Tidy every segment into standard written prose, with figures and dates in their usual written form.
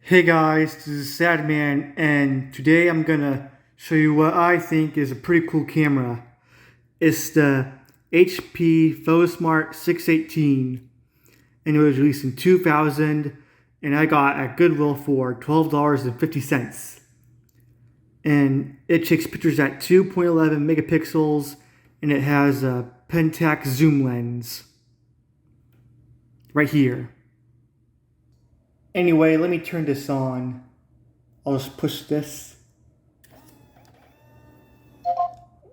Hey guys, this is Sad Man, and today I'm gonna show you what I think is a pretty cool camera. It's the HP Photosmart 618, and it was released in 2000, and I got at Goodwill for $12.50. And it takes pictures at 2.11 megapixels, and it has a Pentax zoom lens right here. Anyway, let me turn this on. I'll just push this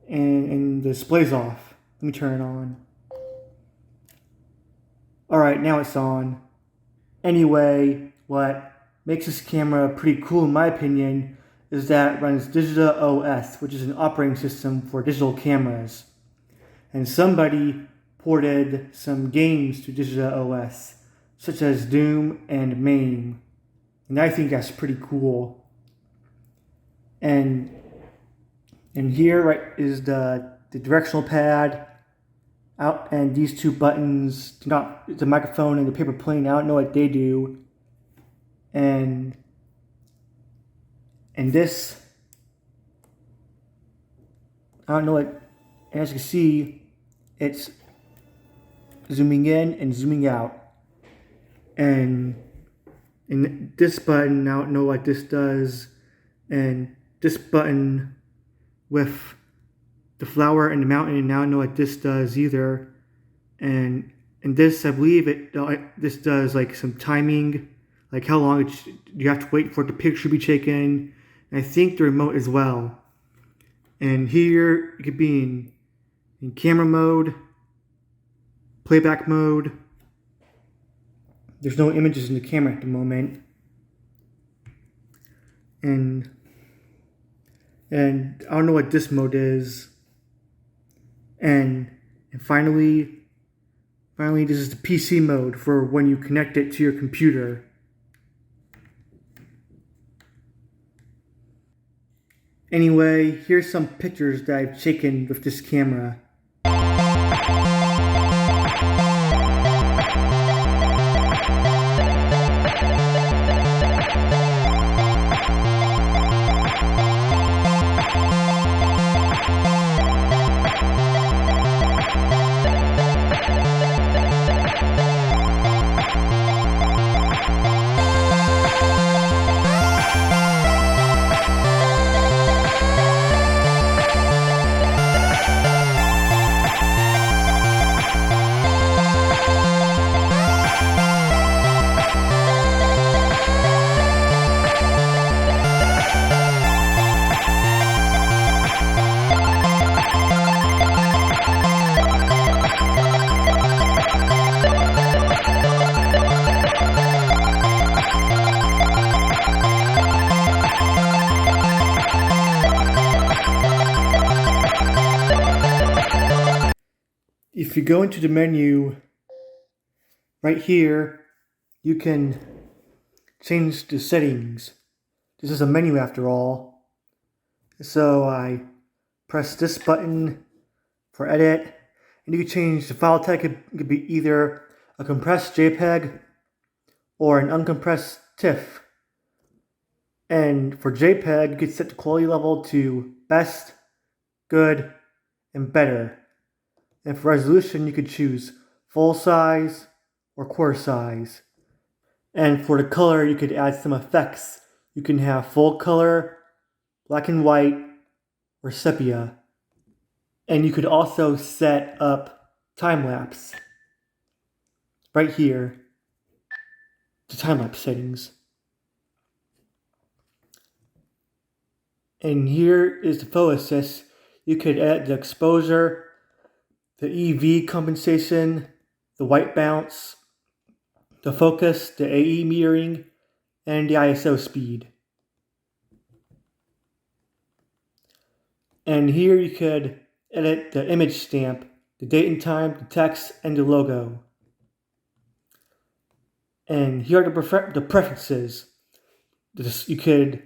and the display's off. Let me turn it on. Alright, now it's on. Anyway, what makes this camera pretty cool in my opinion is that it runs DigitaOS, which is an operating system for digital cameras. And somebody ported some games to DigitaOS, such as Doom and MAME. And I think that's pretty cool. And here right is the directional pad out, and these two buttons, the microphone and the paper plane, I don't know what they do. And this, I don't know what, as you can see, it's zooming in and zooming out. And this button, I don't know what this does. And this button with the flower and the mountain, and I don't know what this does either. And this, I believe this does like some timing, like how long you have to wait for the picture to be taken. And I think the remote as well. And here it could be in camera mode, playback mode. There's no images in the camera at the moment. And I don't know what this mode is. And finally, this is the PC mode for when you connect it to your computer. Anyway, here's some pictures that I've taken with this camera. If you go into the menu right here, you can change the settings. This is a menu after all. So I press this button for edit, and you can change the file type. It could be either a compressed JPEG or an uncompressed TIFF. And for JPEG, you can set the quality level to best, good, and better. And for resolution, you could choose full size or quarter size. And for the color, you could add some effects. You can have full color, black and white, or sepia. And you could also set up time-lapse right here, the time-lapse settings. And here is the photo assist. You could edit the exposure, the EV compensation, the white balance, the focus, the AE metering, and the ISO speed. And here you could edit the image stamp, the date and time, the text, and the logo. And here are the preferences. You could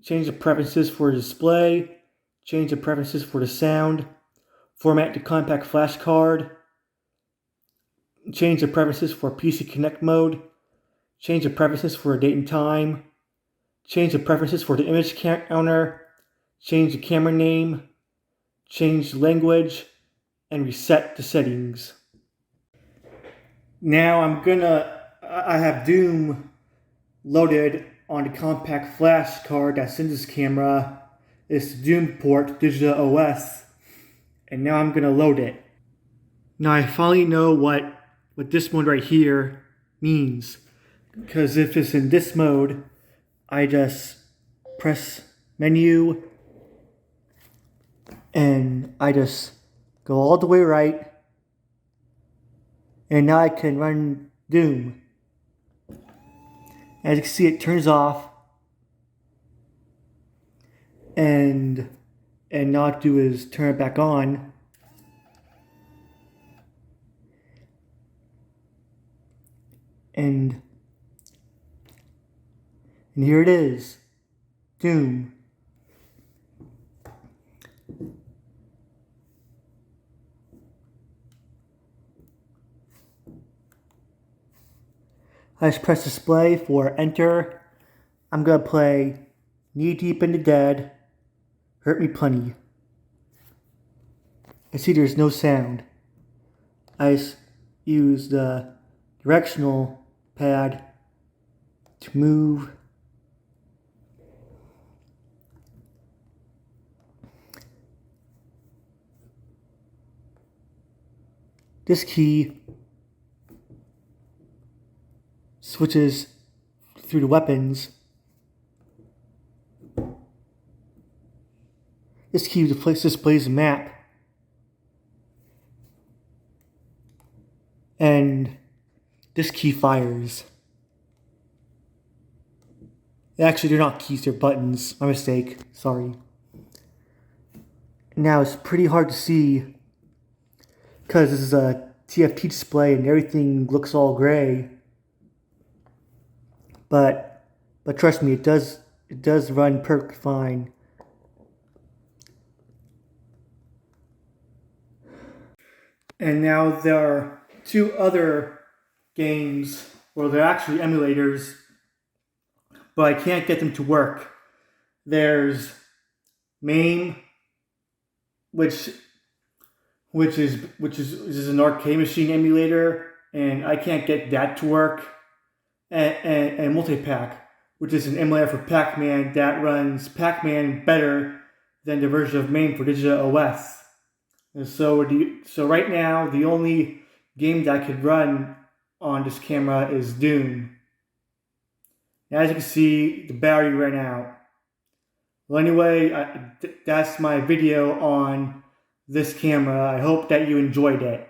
change the preferences for the display, change the preferences for the sound, format the compact flash card, change the preferences for PC Connect mode, change the preferences for date and time, change the preferences for the image counter, change the camera name, change the language, and reset the settings. Now I have Doom loaded on the compact flash card that's in this camera. It's the Doom port, DigitaOS, and now I'm gonna load it. Now I finally know what this mode right here means, because if it's in this mode, I just press menu and I just go all the way right, and now I can run Doom. As you can see, it turns off, and now what I do is turn it back on. And here it is, Doom. I just press display for enter. I'm gonna play Knee Deep in the Dead, Hurt Me Plenty. I see there's no sound. I just use the directional pad to move. This key switches through the weapons. This key displays a map. And this key fires. Actually, they're not keys, they're buttons. My mistake. Sorry. Now, it's pretty hard to see because this is a TFT display and everything looks all gray. But trust me, it does run perfectly fine. And now there are two other games, well, they're actually emulators, but I can't get them to work. There's MAME, which is an arcade machine emulator, and I can't get that to work. And Multi-Pack, which is an emulator for Pac-Man that runs Pac-Man better than the version of MAME for DigitaOS. And so right now, the only game that I could run on this camera is Doom. As you can see, the battery ran out. Well, anyway, that's my video on this camera. I hope that you enjoyed it.